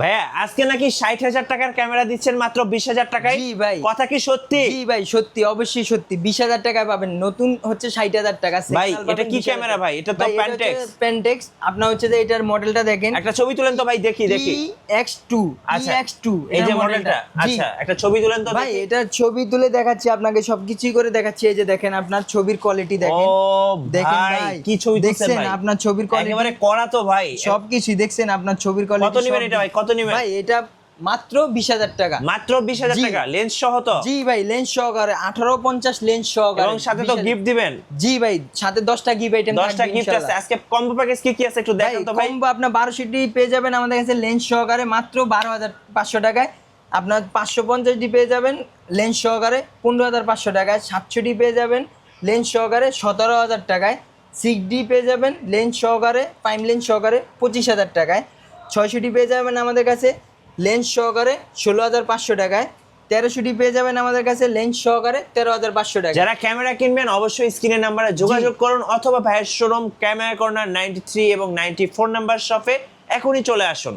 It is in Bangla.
ভাইয়া আজকে নাকি ৬০,০০০ টাকার ক্যামেরা দিচ্ছেন মাত্র ২০,০০০ টাকায়। জি ভাই। কথা কি সত্যি? জি ভাই, সত্যি, অবশ্যই সত্যি। ২০,০০০ টাকায় পাবেন। নতুন হচ্ছে ৬০,০০০ টাকা। ভাই সেকেন্ড এটা কি ক্যামেরা ভাই? এটা তো প্যান্টেক্স। প্যান্টেক্স। আপনার হচ্ছে যে এটার মডেলটা দেখেন। একটা ছবি তুলেন তো ভাই, দেখি। EX2 আচ্ছা, EX2 এই যে মডেলটা। আচ্ছা, একটা ছবি তুলেন তো ভাই, দেখি। এটার ছবি তুলে দেখাচ্ছি আপনাকে, সবকিছুই করে দেখাচ্ছি। এই যে দেখেন, আপনার ছবির কোয়ালিটি দেখেন। ও দেখেন ভাই, কি ছবি তুলছেন দেখছেন ভাই? আপনার ছবির কোয়ালিটি একেবারে কড়া তো ভাই। সবকিছুই দেখছেন আপনার ছবির কোয়ালিটি। কত নিবেন এটা ভাই? কত নিবেন? ভাই এটা মাত্র ২০,০০০ টাকা। মাত্র ২০,০০০ জি। টাকা লেন্স সহ তো? জি ভাই, লেন্স সহকারে 1850 লেন্স সহকারে। এবং সাথে তো 20,000 গিফট দিবেন। জি ভাই, সাথে 10টা গিফট আইটেম 10টা গিফট আছে। আজকে কম্বো প্যাকেজ কি কি আছে একটু ভাই, দেখান তো ভাই। কম্বো আপনার 1200টি পেয়ে যাবেন আমাদের কাছে লেন্স সহকারে মাত্র 12,500 টাকায়। আপনার 550টি পেয়ে যাবেন লেন্স সহকারে 15,500 টাকায়। 700টি পেয়ে যাবেন লেন্স সহকারে 17,000 টাকায়। 6D পেয়ে যাবেন লেন্স সহকারে, প্রাইম লেন্স সহকারে 25,000 টাকায়। 600টি পেয়ে যাবেন আমাদের কাছে লেন্স সহকারে 16,500 টাকায়। 1300টি পেয়ে যাবেন আমাদের কাছে লেন্স সহকারে 13,500 টাকা। যারা ক্যামেরা কিনবেন অবশ্যই স্ক্রিনের নাম্বারে যোগাযোগ করুন, অথবা ভাইয়ের শোরুম ক্যামেরা কর্নার 93 এবং 94 নাম্বার শপে এখনই চলে আসুন।